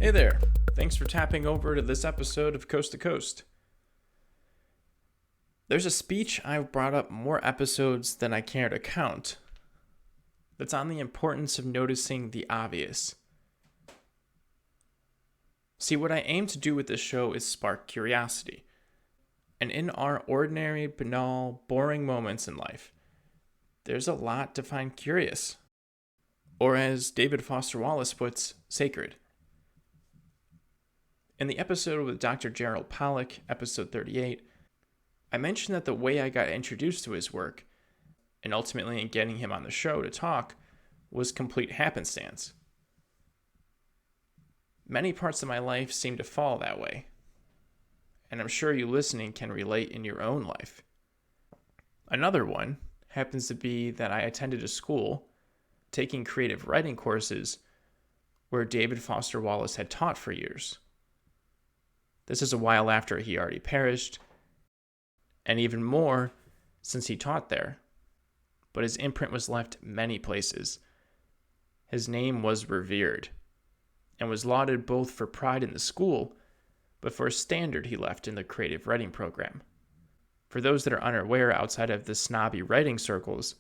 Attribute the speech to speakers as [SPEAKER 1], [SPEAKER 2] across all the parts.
[SPEAKER 1] Hey there, thanks for tapping over to this episode of Coast to Coast. There's a speech I've brought up more episodes than I care to count that's on the importance of noticing the obvious. See, what I aim to do with this show is spark curiosity. And in our ordinary, banal, boring moments in life, there's a lot to find curious. Or as David Foster Wallace puts, sacred. In the episode with Dr. Gerald Pollack, episode 38, I mentioned that the way I got introduced to his work, and ultimately in getting him on the show to talk, was complete happenstance. Many parts of my life seem to fall that way, and I'm sure you listening can relate in your own life. Another one happens to be that I attended a school taking creative writing courses where David Foster Wallace had taught for years. This is a while after he already perished, and even more since he taught there. But his imprint was left many places. His name was revered, and was lauded both for pride in the school, but for a standard he left in the creative writing program. For those that are unaware outside of the snobby writing circles,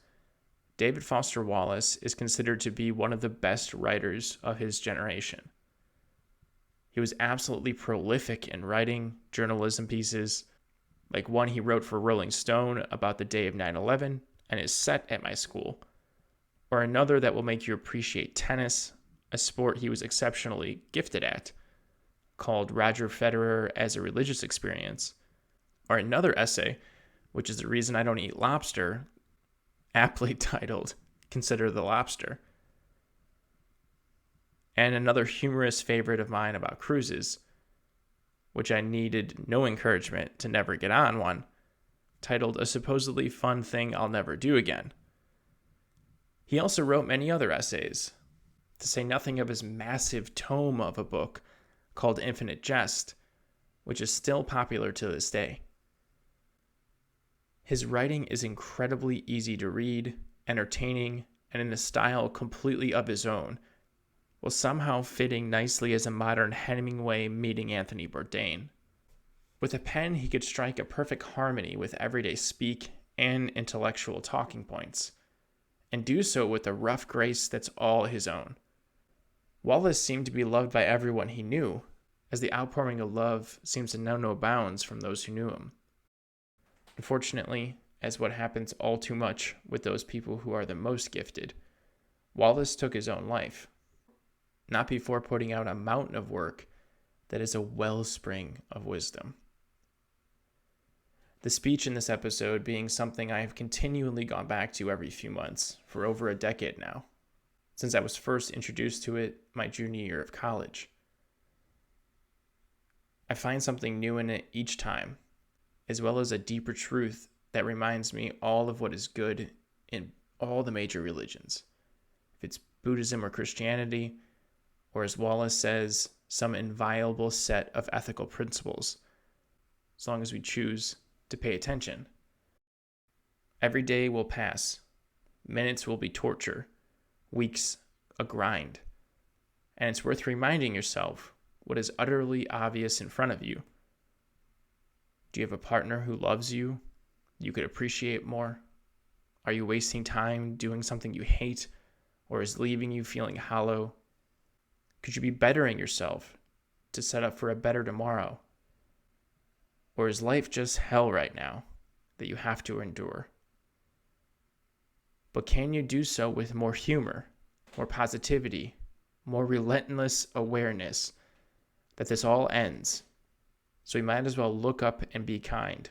[SPEAKER 1] David Foster Wallace is considered to be one of the best writers of his generation. He was absolutely prolific in writing journalism pieces, like one he wrote for Rolling Stone about the day of 9/11 and is set at my school, or another that will make you appreciate tennis, a sport he was exceptionally gifted at, called Roger Federer as a Religious Experience, or another essay, which is the reason I don't eat lobster, aptly titled Consider the Lobster. And another humorous favorite of mine about cruises, which I needed no encouragement to never get on one, titled A Supposedly Fun Thing I'll Never Do Again. He also wrote many other essays, to say nothing of his massive tome of a book called Infinite Jest, which is still popular to this day. His writing is incredibly easy to read, entertaining, and in a style completely of his own, while somehow fitting nicely as a modern Hemingway meeting Anthony Bourdain. With a pen, he could strike a perfect harmony with everyday speak and intellectual talking points, and do so with a rough grace that's all his own. Wallace seemed to be loved by everyone he knew, as the outpouring of love seems to know no bounds from those who knew him. Unfortunately, as what happens all too much with those people who are the most gifted, Wallace took his own life, not before putting out a mountain of work that is a wellspring of wisdom. The speech in this episode being something I have continually gone back to every few months for over a decade now, since I was first introduced to it my junior year of college. I find something new in it each time, as well as a deeper truth that reminds me all of what is good in all the major religions. If it's Buddhism or Christianity, or as Wallace says, some inviolable set of ethical principles, as long as we choose to pay attention. Every day will pass. Minutes will be torture. Weeks a grind. And it's worth reminding yourself what is utterly obvious in front of you. Do you have a partner who loves you could appreciate more? Are you wasting time doing something you hate or is leaving you feeling hollow? Could you be bettering yourself to set up for a better tomorrow? Or is life just hell right now that you have to endure? But can you do so with more humor, more positivity, more relentless awareness that this all ends? So we might as well look up and be kind.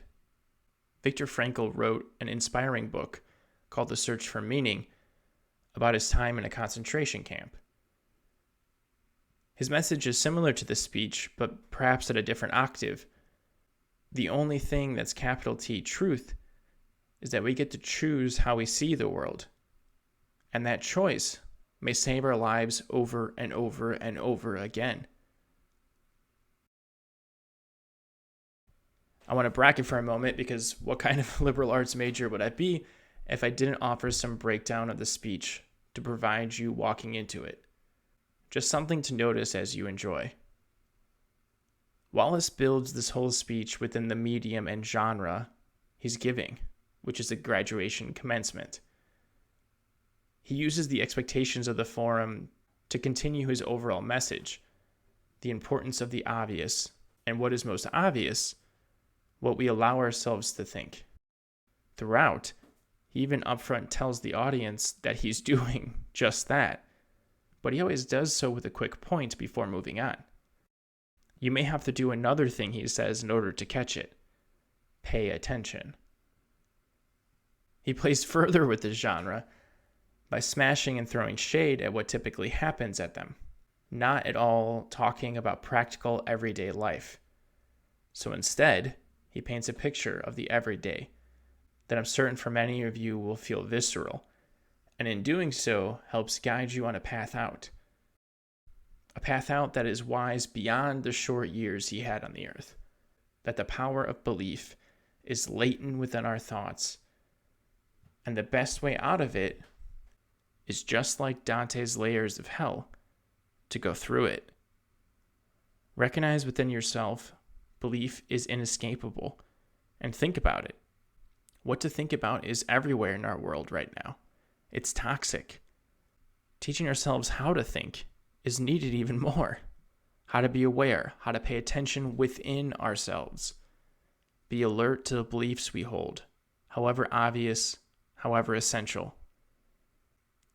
[SPEAKER 1] Viktor Frankl wrote an inspiring book called The Search for Meaning about his time in a concentration camp. His message is similar to this speech, but perhaps at a different octave. The only thing that's capital T truth is that we get to choose how we see the world. And that choice may save our lives over and over and over again. I want to bracket for a moment because what kind of liberal arts major would I be if I didn't offer some breakdown of the speech to provide you walking into it? Just something to notice as you enjoy. Wallace builds this whole speech within the medium and genre he's giving, which is a graduation commencement. He uses the expectations of the forum to continue his overall message, the importance of the obvious, and what is most obvious, what we allow ourselves to think. Throughout, he even upfront tells the audience that he's doing just that, but he always does so with a quick point before moving on. You may have to do another thing he says in order to catch it. Pay attention. He plays further with the genre by smashing and throwing shade at what typically happens at them, not at all talking about practical everyday life. So instead, he paints a picture of the everyday that I'm certain for many of you will feel visceral, and in doing so helps guide you on a path out. A path out that is wise beyond the short years he had on the earth, that the power of belief is latent within our thoughts, and the best way out of it is just like Dante's layers of hell, to go through it. Recognize within yourself belief is inescapable, and think about it. What to think about is everywhere in our world right now. It's toxic. Teaching ourselves how to think is needed even more. How to be aware, how to pay attention within ourselves. Be alert to the beliefs we hold, however obvious, however essential.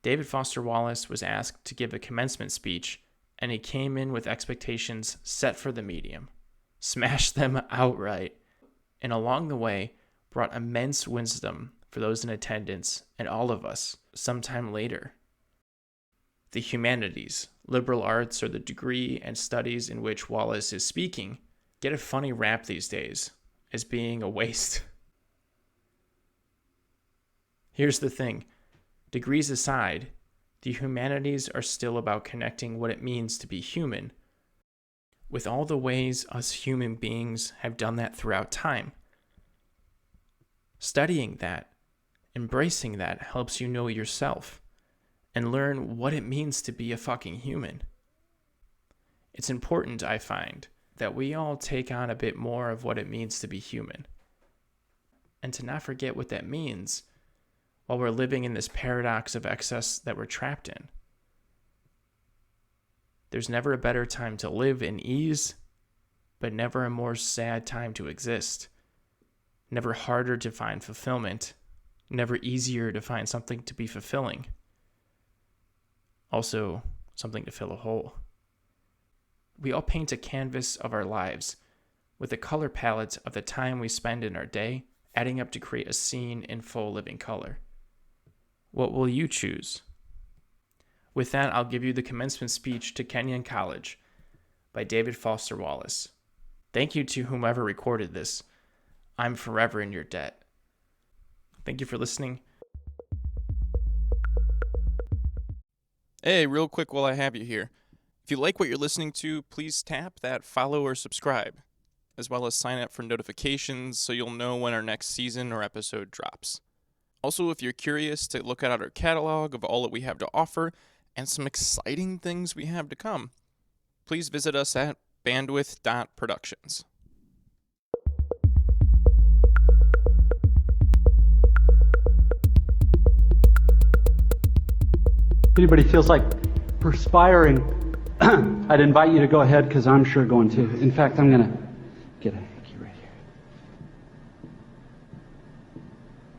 [SPEAKER 1] David Foster Wallace was asked to give a commencement speech, and he came in with expectations set for the medium, smashed them outright, and along the way brought immense wisdom for those in attendance and all of us sometime later. The humanities, liberal arts, or the degree and studies in which Wallace is speaking get a funny rap these days as being a waste. Here's the thing. Degrees aside, the humanities are still about connecting what it means to be human with all the ways us human beings have done that throughout time. Studying that, embracing that helps you know yourself and learn what it means to be a fucking human. It's important, I find, that we all take on a bit more of what it means to be human, and to not forget what that means while we're living in this paradox of excess that we're trapped in. There's never a better time to live in ease, but never a more sad time to exist. Never harder to find fulfillment, never easier to find something to be fulfilling. Also, something to fill a hole. We all paint a canvas of our lives with a color palette of the time we spend in our day, adding up to create a scene in full living color. What will you choose? With that, I'll give you the commencement speech to Kenyon College by David Foster Wallace. Thank you to whomever recorded this. I'm forever in your debt. Thank you for listening.
[SPEAKER 2] Hey, real quick while I have you here. If you like what you're listening to, please tap that follow or subscribe, as well as sign up for notifications so you'll know when our next season or episode drops. Also, if you're curious to look at our catalog of all that we have to offer and some exciting things we have to come, please visit us at bandwidth.productions.
[SPEAKER 3] If anybody feels like perspiring, I'd invite you to go ahead because I'm sure going to. In fact, I'm going to get a hanky right here.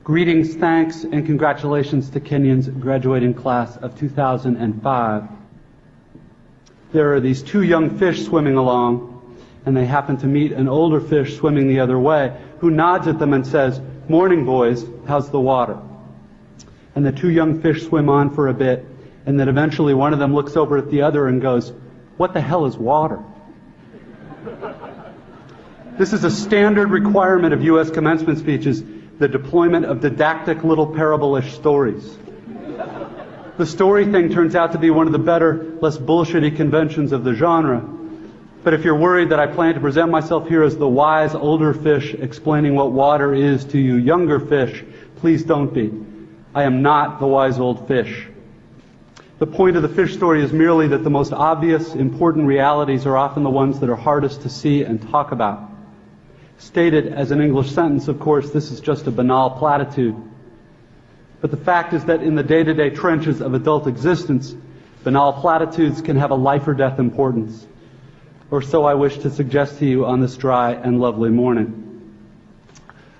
[SPEAKER 3] Greetings, thanks, and congratulations to Kenyon's graduating class of 2005. There are these two young fish swimming along, and they happen to meet an older fish swimming the other way, who nods at them and says, "Morning, boys, how's the water?" And the two young fish swim on for a bit, and then eventually one of them looks over at the other and goes, "What the hell is water?" This is a standard requirement of U.S. commencement speeches, the deployment of didactic little parable-ish stories. The story thing turns out to be one of the better, less bullshitty conventions of the genre. But if you're worried that I plan to present myself here as the wise older fish explaining what water is to you younger fish, please don't be. I am not the wise old fish. The point of the fish story is merely that the most obvious, important realities are often the ones that are hardest to see and talk about. Stated as an English sentence, of course, this is just a banal platitude. But the fact is that in the day-to-day trenches of adult existence, banal platitudes can have a life or death importance. Or so I wish to suggest to you on this dry and lovely morning.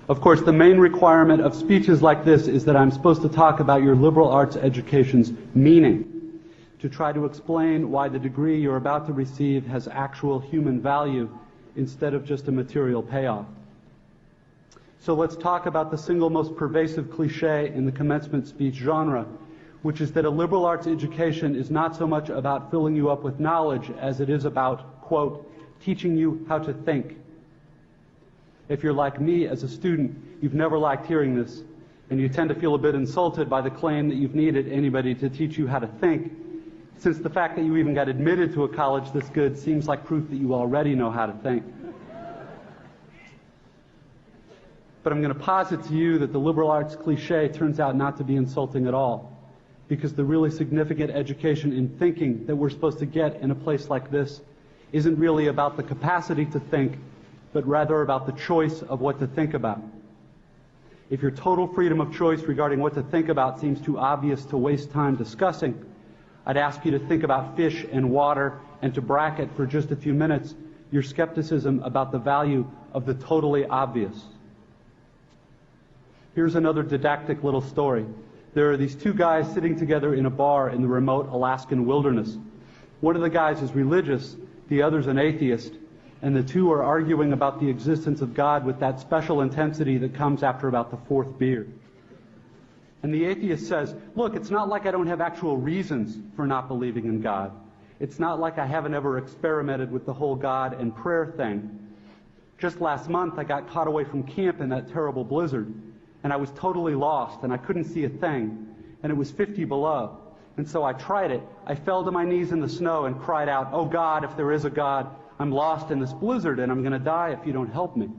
[SPEAKER 3] Of course, the main requirement of speeches like this is that I'm supposed to talk about your liberal arts education's meaning, to try to explain why the degree you're about to receive has actual human value instead of just a material payoff. So let's talk about the single most pervasive cliche in the commencement speech genre, which is that a liberal arts education is not so much about filling you up with knowledge as it is about, quote, teaching you how to think. If you're like me as a student, you've never liked hearing this, and you tend to feel a bit insulted by the claim that you've needed anybody to teach you how to think, since the fact that you even got admitted to a college this good seems like proof that you already know how to think. But I'm going to posit to you that the liberal arts cliche turns out not to be insulting at all, because the really significant education in thinking that we're supposed to get in a place like this isn't really about the capacity to think, but rather about the choice of what to think about. If your total freedom of choice regarding what to think about seems too obvious to waste time discussing, I'd ask you to think about fish and water and to bracket for just a few minutes your skepticism about the value of the totally obvious. Here's another didactic little story. There are these two guys sitting together in a bar in the remote Alaskan wilderness. One of the guys is religious, the other's an atheist, and the two are arguing about the existence of God with that special intensity that comes after about the fourth beer. And the atheist says, look, it's not like I don't have actual reasons for not believing in God. It's not like I haven't ever experimented with the whole God and prayer thing. Just last month, I got caught away from camp in that terrible blizzard, and I was totally lost, and I couldn't see a thing, and it was 50 below. And so I tried it. I fell to my knees in the snow and cried out, oh God, if there is a God, I'm lost in this blizzard, and I'm going to die if you don't help me.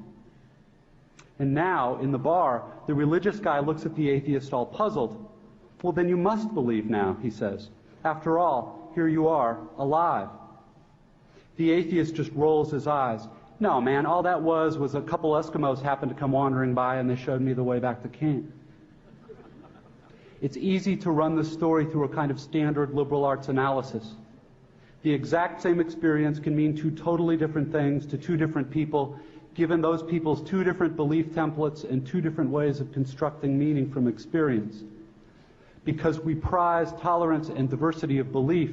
[SPEAKER 3] And now, in the bar, the religious guy looks at the atheist all puzzled. Well, then you must believe now, he says. After all, here you are, alive. The atheist just rolls his eyes. No, man, all that was a couple Eskimos happened to come wandering by and they showed me the way back to camp. It's easy to run this story through a kind of standard liberal arts analysis. The exact same experience can mean two totally different things to two different people, given those people's two different belief templates and two different ways of constructing meaning from experience. Because we prize tolerance and diversity of belief,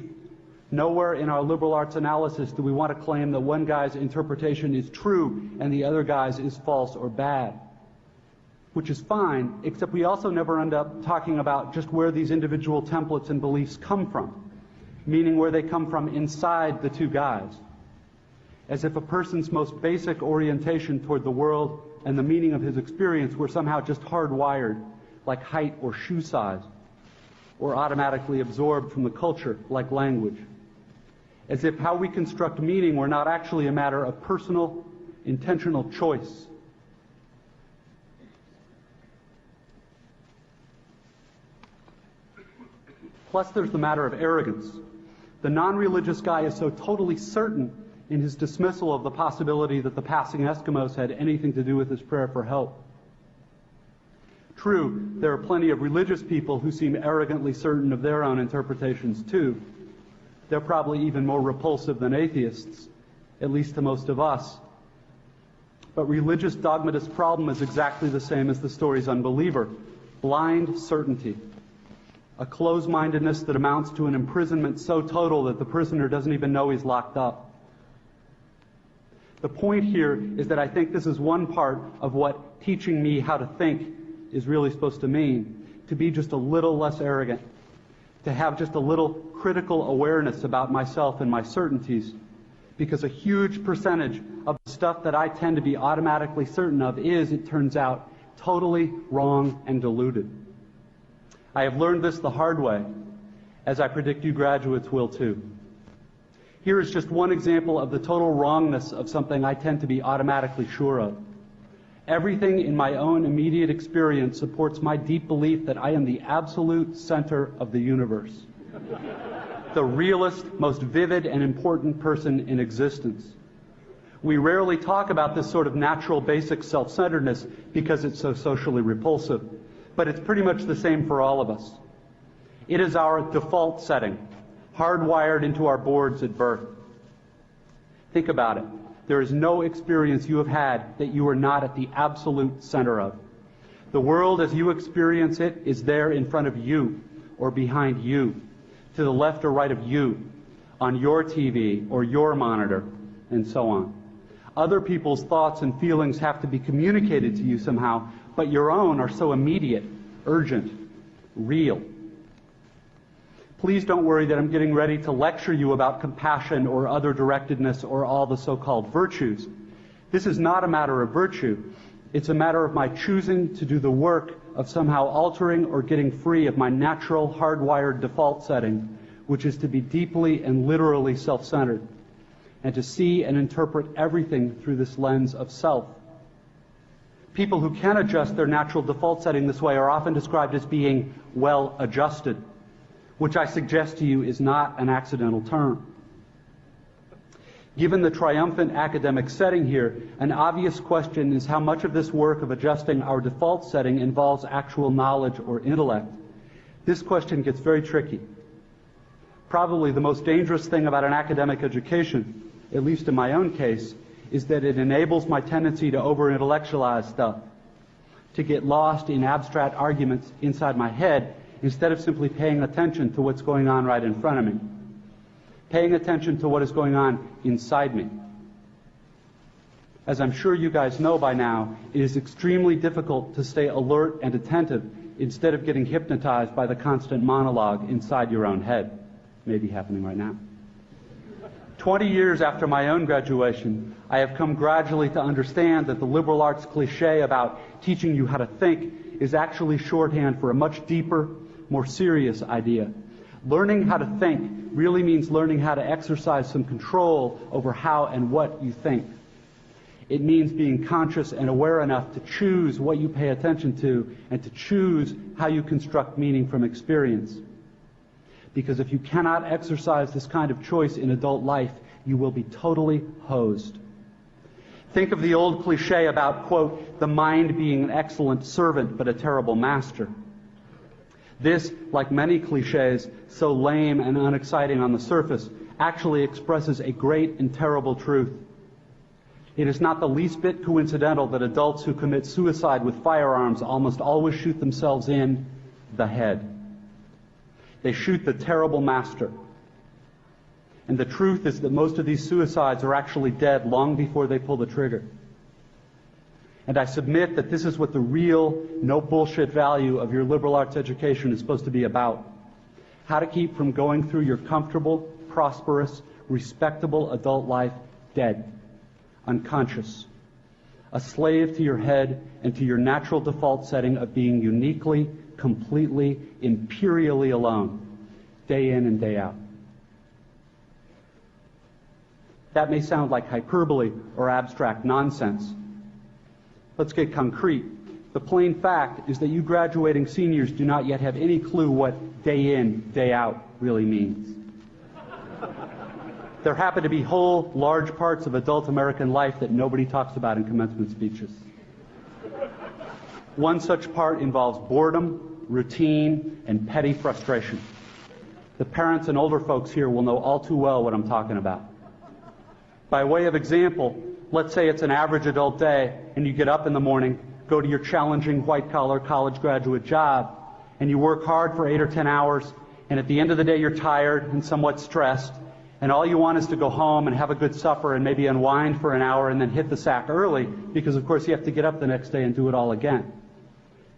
[SPEAKER 3] nowhere in our liberal arts analysis do we want to claim that one guy's interpretation is true and the other guy's is false or bad. Which is fine, except we also never end up talking about just where these individual templates and beliefs come from, meaning where they come from inside the two guys. As if a person's most basic orientation toward the world and the meaning of his experience were somehow just hardwired, like height or shoe size, or automatically absorbed from the culture, like language. As if how we construct meaning were not actually a matter of personal, intentional choice. Plus, there's the matter of arrogance. The non-religious guy is so totally certain in his dismissal of the possibility that the passing Eskimos had anything to do with his prayer for help. True, there are plenty of religious people who seem arrogantly certain of their own interpretations too. They're probably even more repulsive than atheists, at least to most of us. But religious dogmatist's problem is exactly the same as the story's unbeliever: blind certainty. A close-mindedness that amounts to an imprisonment so total that the prisoner doesn't even know he's locked up. The point here is that I think this is one part of what teaching me how to think is really supposed to mean: to be just a little less arrogant, to have just a little critical awareness about myself and my certainties, because a huge percentage of the stuff that I tend to be automatically certain of is, it turns out, totally wrong and deluded. I have learned this the hard way, as I predict you graduates will too. Here is just one example of the total wrongness of something I tend to be automatically sure of. Everything in my own immediate experience supports my deep belief that I am the absolute center of the universe. The realest, most vivid and important person in existence. We rarely talk about this sort of natural, basic self-centeredness because it's so socially repulsive, but it's pretty much the same for all of us. It is our default setting, hardwired into our boards at birth. Think about it. There is no experience you have had that you are not at the absolute center of. The world as you experience it is there in front of you or behind you, to the left or right of you, on your TV or your monitor, and so on. Other people's thoughts and feelings have to be communicated to you somehow, but your own are so immediate, urgent, real. Please don't worry that I'm getting ready to lecture you about compassion or other directedness or all the so-called virtues. This is not a matter of virtue. It's a matter of my choosing to do the work of somehow altering or getting free of my natural, hardwired default setting, which is to be deeply and literally self-centered, and to see and interpret everything through this lens of self. People who can adjust their natural default setting this way are often described as being well-adjusted, which I suggest to you is not an accidental term. Given the triumphant academic setting here, an obvious question is how much of this work of adjusting our default setting involves actual knowledge or intellect. This question gets very tricky. Probably the most dangerous thing about an academic education, at least in my own case, is that it enables my tendency to over-intellectualize stuff, to get lost in abstract arguments inside my head instead of simply paying attention to what's going on right in front of me, paying attention to what is going on inside me. As I'm sure you guys know by now, it is extremely difficult to stay alert and attentive instead of getting hypnotized by the constant monologue inside your own head. Maybe happening right now. 20 years after my own graduation, I have come gradually to understand that the liberal arts cliché about teaching you how to think is actually shorthand for a much deeper, more serious idea. Learning how to think really means learning how to exercise some control over how and what you think. It means being conscious and aware enough to choose what you pay attention to and to choose how you construct meaning from experience. Because if you cannot exercise this kind of choice in adult life, you will be totally hosed. Think of the old cliche about, quote, the mind being an excellent servant but a terrible master. This, like many cliches, so lame and unexciting on the surface, actually expresses a great and terrible truth. It is not the least bit coincidental that adults who commit suicide with firearms almost always shoot themselves in the head. They shoot the terrible master. And the truth is that most of these suicides are actually dead long before they pull the trigger. And I submit that this is what the real, no bullshit value of your liberal arts education is supposed to be about. How to keep from going through your comfortable, prosperous, respectable adult life dead, unconscious, a slave to your head and to your natural default setting of being uniquely, completely, imperially alone, day in and day out. That may sound like hyperbole or abstract nonsense. Let's get concrete. The plain fact is that you graduating seniors do not yet have any clue what day in, day out really means. There happen to be whole, large parts of adult American life that nobody talks about in commencement speeches. One such part involves boredom, routine, and petty frustration. The parents and older folks here will know all too well what I'm talking about. By way of example, let's say it's an average adult day, and you get up in the morning, go to your challenging white-collar college graduate job, and you work hard for 8 or 10 hours, and at the end of the day you're tired and somewhat stressed, and all you want is to go home and have a good supper and maybe unwind for an hour and then hit the sack early, because of course you have to get up the next day and do it all again.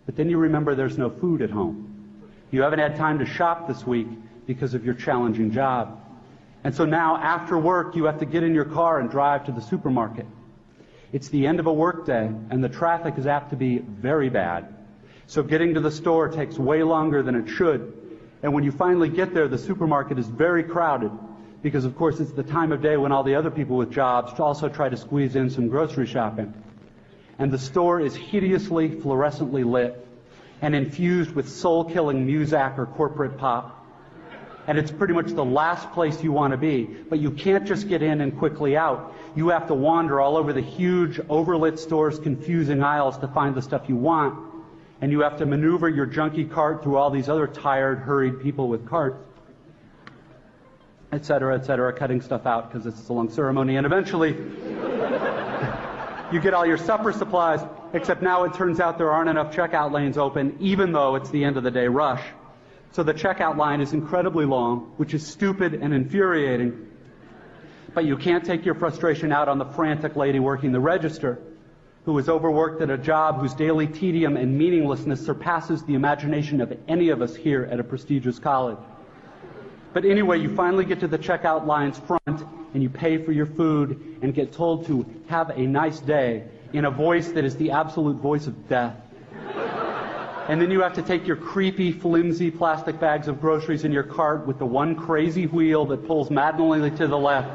[SPEAKER 3] But then you remember there's no food at home. You haven't had time to shop this week because of your challenging job. And so now, after work, you have to get in your car and drive to the supermarket. It's the end of a workday, and the traffic is apt to be very bad. So getting to the store takes way longer than it should. And when you finally get there, the supermarket is very crowded, because of course it's the time of day when all the other people with jobs also try to squeeze in some grocery shopping. And the store is hideously fluorescently lit and infused with soul-killing muzak or corporate pop. And it's pretty much the last place you want to be. But you can't just get in and quickly out. You have to wander all over the huge, overlit stores, confusing aisles to find the stuff you want. And you have to maneuver your junky cart through all these other tired, hurried people with carts, et cetera, cutting stuff out because it's a long ceremony. And eventually, you get all your supper supplies, except now it turns out there aren't enough checkout lanes open, even though it's the end of the day rush. So the checkout line is incredibly long, which is stupid and infuriating. But you can't take your frustration out on the frantic lady working the register, who is overworked at a job whose daily tedium and meaninglessness surpasses the imagination of any of us here at a prestigious college. But anyway, you finally get to the checkout line's front, and you pay for your food and get told to have a nice day in a voice that is the absolute voice of death. And then you have to take your creepy, flimsy plastic bags of groceries in your cart with the one crazy wheel that pulls maddeningly to the left,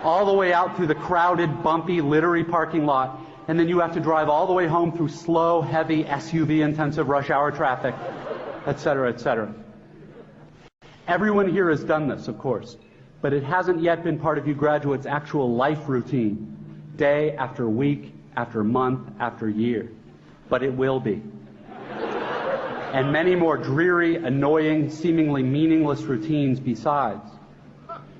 [SPEAKER 3] all the way out through the crowded, bumpy, littery parking lot. And then you have to drive all the way home through slow, heavy, SUV-intensive rush hour traffic, et cetera. Everyone here has done this, of course, but it hasn't yet been part of you graduates' actual life routine, day after week, after month, after year. But it will be. And many more dreary, annoying, seemingly meaningless routines besides.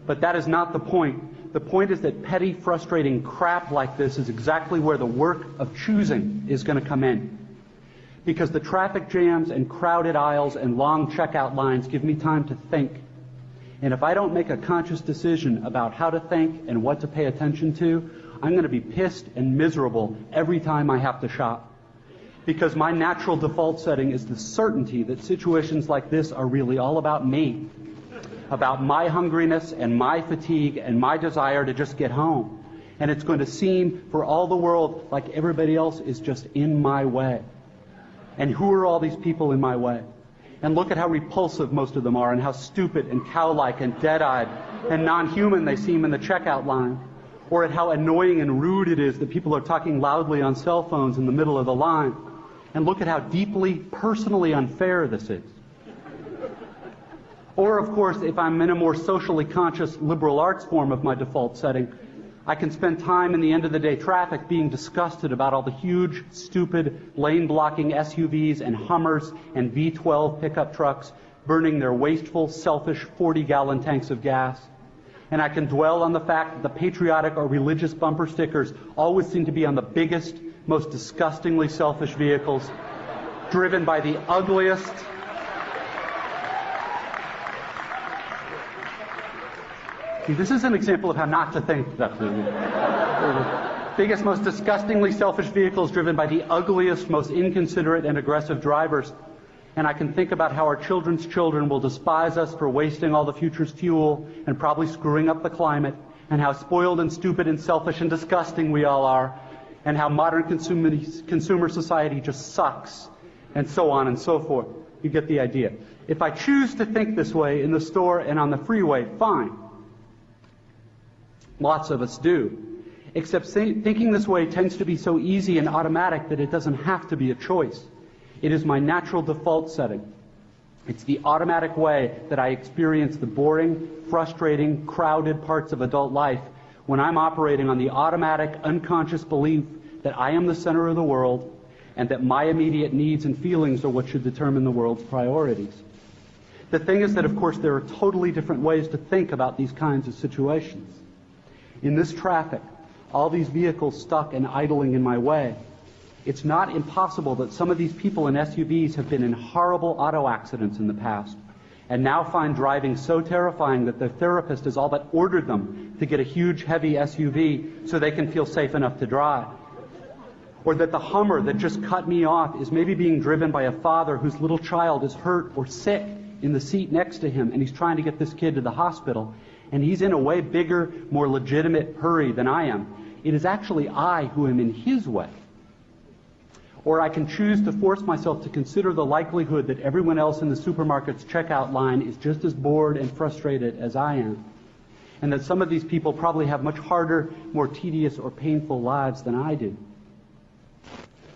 [SPEAKER 3] But that is not the point. The point is that petty, frustrating crap like this is exactly where the work of choosing is going to come in. Because the traffic jams and crowded aisles and long checkout lines give me time to think. And if I don't make a conscious decision about how to think and what to pay attention to, I'm going to be pissed and miserable every time I have to shop. Because my natural default setting is the certainty that situations like this are really all about me. About my hungriness and my fatigue and my desire to just get home. And it's going to seem for all the world like everybody else is just in my way. And who are all these people in my way? And look at how repulsive most of them are, and how stupid and cow-like and dead-eyed and non-human they seem in the checkout line. Or at how annoying and rude it is that people are talking loudly on cell phones in the middle of the line. And look at how deeply, personally unfair this is. Or, of course, if I'm in a more socially conscious liberal arts form of my default setting, I can spend time in the end-of-the-day traffic being disgusted about all the huge, stupid, lane-blocking SUVs and Hummers and V12 pickup trucks burning their wasteful, selfish 40-gallon tanks of gas. And I can dwell on the fact that the patriotic or religious bumper stickers always seem to be on the biggest, most disgustingly selfish vehicles, driven by the ugliest, this is an example of how not to think. The biggest, most disgustingly selfish vehicles driven by the ugliest, most inconsiderate and aggressive drivers. And I can think about how our children's children will despise us for wasting all the future's fuel and probably screwing up the climate, and how spoiled and stupid and selfish and disgusting we all are, and how modern consumer society just sucks, and so on and so forth. You get the idea. If I choose to think this way in the store and on the freeway, fine. Lots of us do. Except thinking this way tends to be so easy and automatic that it doesn't have to be a choice. It is my natural default setting. It's the automatic way that I experience the boring, frustrating, crowded parts of adult life when I'm operating on the automatic, unconscious belief that I am the center of the world and that my immediate needs and feelings are what should determine the world's priorities. The thing is that, of course, there are totally different ways to think about these kinds of situations. In this traffic, all these vehicles stuck and idling in my way, it's not impossible that some of these people in SUVs have been in horrible auto accidents in the past and now find driving so terrifying that their therapist has all but ordered them to get a huge, heavy SUV so they can feel safe enough to drive. Or that the Hummer that just cut me off is maybe being driven by a father whose little child is hurt or sick in the seat next to him, and he's trying to get this kid to the hospital, and he's in a way bigger, more legitimate hurry than I am. It is actually I who am in his way. Or I can choose to force myself to consider the likelihood that everyone else in the supermarket's checkout line is just as bored and frustrated as I am, and that some of these people probably have much harder, more tedious or painful lives than I do.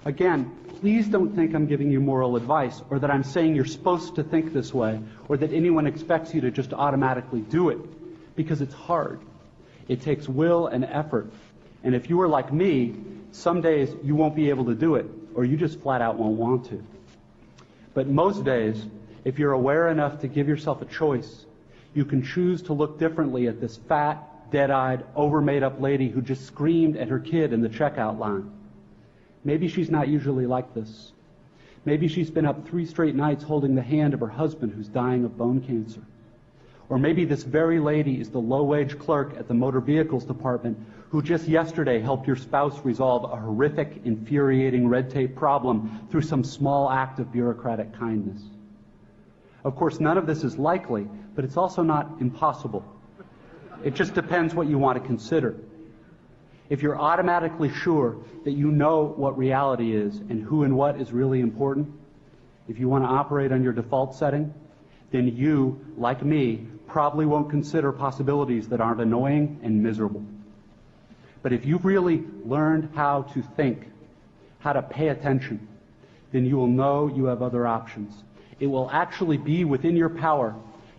[SPEAKER 3] Again, please don't think I'm giving you moral advice, or that I'm saying you're supposed to think this way, or that anyone expects you to just automatically do it, because it's hard. It takes will and effort. And if you are like me, some days you won't be able to do it, or you just flat out won't want to. But most days, if you're aware enough to give yourself a choice, you can choose to look differently at this fat, dead-eyed, over-made-up lady who just screamed at her kid in the checkout line. Maybe she's not usually like this. Maybe she's been up 3 straight nights holding the hand of her husband who's dying of bone cancer. Or maybe this very lady is the low-wage clerk at the motor vehicles department who just yesterday helped your spouse resolve a horrific, infuriating red tape problem through some small act of bureaucratic kindness. Of course, none of this is likely, but it's also not impossible. It just depends what you want to consider. If you're automatically sure that you know what reality is and who and what is really important, if you want to operate on your default setting, then you, like me, probably won't consider possibilities that aren't annoying and miserable. But if you've really learned how to think, how to pay attention, then you will know you have other options. It will actually be within your power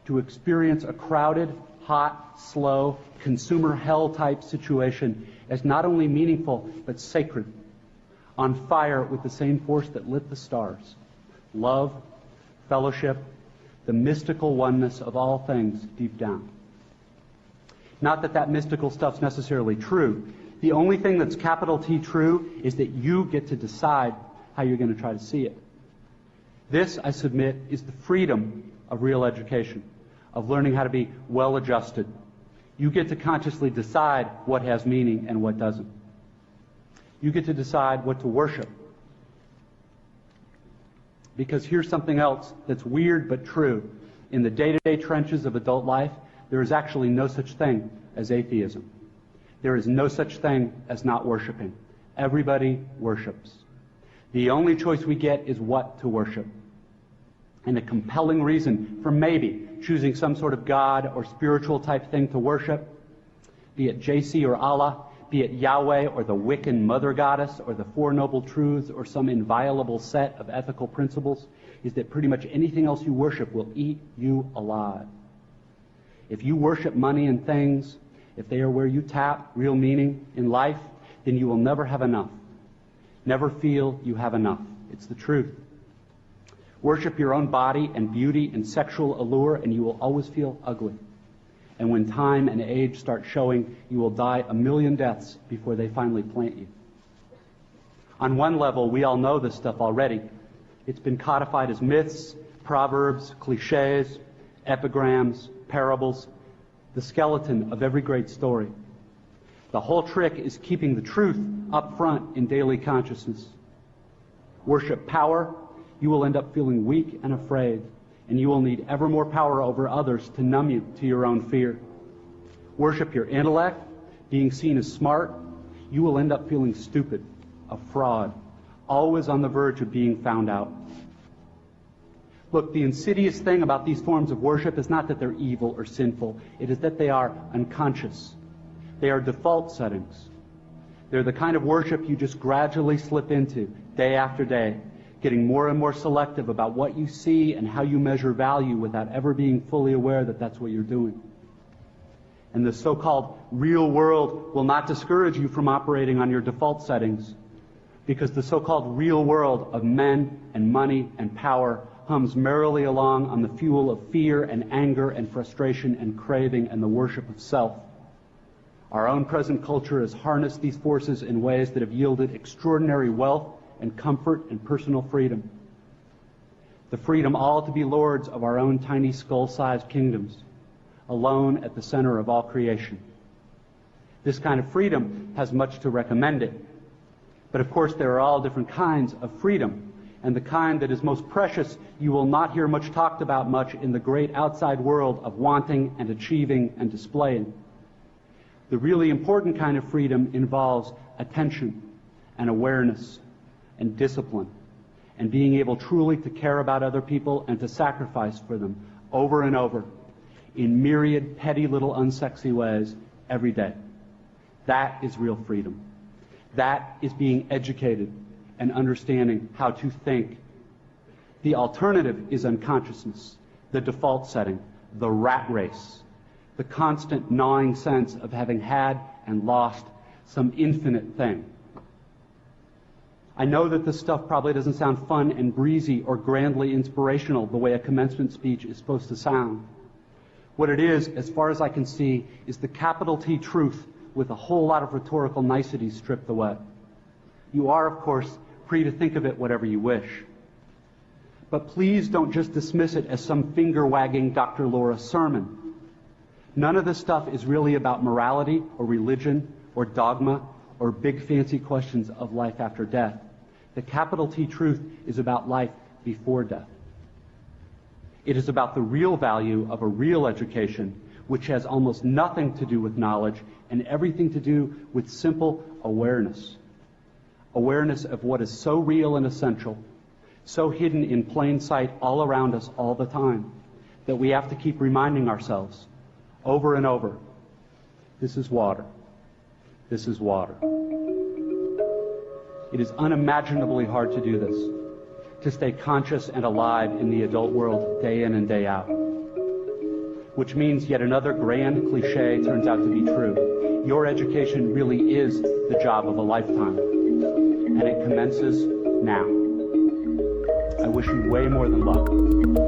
[SPEAKER 3] to experience a crowded, hot, slow, consumer hell-type situation as not only meaningful, but sacred, on fire with the same force that lit the stars. Love, fellowship, the mystical oneness of all things deep down. Not that that mystical stuff's necessarily true. The only thing that's capital T true is that you get to decide how you're going to try to see it. This, I submit, is the freedom of real education, of learning how to be well-adjusted. You get to consciously decide what has meaning and what doesn't. You get to decide what to worship. Because here's something else that's weird but true. In the day-to-day trenches of adult life, there is actually no such thing as atheism. There is no such thing as not worshiping. Everybody worships. The only choice we get is what to worship. And a compelling reason for maybe choosing some sort of God or spiritual type thing to worship, be it JC or Allah, be it Yahweh or the Wiccan Mother Goddess or the Four Noble Truths or some inviolable set of ethical principles, is that pretty much anything else you worship will eat you alive. If you worship money and things, if they are where you tap real meaning in life, then you will never have enough. Never feel you have enough. It's the truth. Worship your own body and beauty and sexual allure, and you will always feel ugly. And when time and age start showing, you will die 1,000,000 deaths before they finally plant you. On one level, we all know this stuff already. It's been codified as myths, proverbs, cliches, epigrams, parables, the skeleton of every great story. The whole trick is keeping the truth up front in daily consciousness. Worship power, you will end up feeling weak and afraid, and you will need ever more power over others to numb you to your own fear. Worship your intellect, being seen as smart, you will end up feeling stupid, a fraud, always on the verge of being found out. Look, the insidious thing about these forms of worship is not that they're evil or sinful. It is that they are unconscious. They are default settings. They're the kind of worship you just gradually slip into day after day, getting more and more selective about what you see and how you measure value without ever being fully aware that that's what you're doing. And the so-called real world will not discourage you from operating on your default settings, because the so-called real world of men and money and power hums merrily along on the fuel of fear and anger and frustration and craving and the worship of self. Our own present culture has harnessed these forces in ways that have yielded extraordinary wealth and comfort and personal freedom. The freedom all to be lords of our own tiny skull-sized kingdoms, alone at the center of all creation. This kind of freedom has much to recommend it. But of course there are all different kinds of freedom, and the kind that is most precious you will not hear much talked about much in the great outside world of wanting and achieving and displaying. The really important kind of freedom involves attention and awareness and discipline and being able truly to care about other people and to sacrifice for them over and over in myriad petty little unsexy ways every day. That is real freedom. That is being educated and understanding how to think. The alternative is unconsciousness, the default setting, the rat race, the constant gnawing sense of having had and lost some infinite thing. I know that this stuff probably doesn't sound fun and breezy or grandly inspirational the way a commencement speech is supposed to sound. What it is, as far as I can see, is the capital T truth with a whole lot of rhetorical niceties stripped away. You are, of course, free to think of it whatever you wish. But please don't just dismiss it as some finger-wagging Dr. Laura sermon. None of this stuff is really about morality or religion or dogma or big fancy questions of life after death. The capital T truth is about life before death. It is about the real value of a real education, which has almost nothing to do with knowledge and everything to do with simple awareness. Awareness of what is so real and essential, so hidden in plain sight all around us all the time, that we have to keep reminding ourselves over and over, this is water. This is water. It is unimaginably hard to do this, to stay conscious and alive in the adult world day in and day out. Which means yet another grand cliche turns out to be true. Your education really is the job of a lifetime, and it commences now. I wish you way more than luck.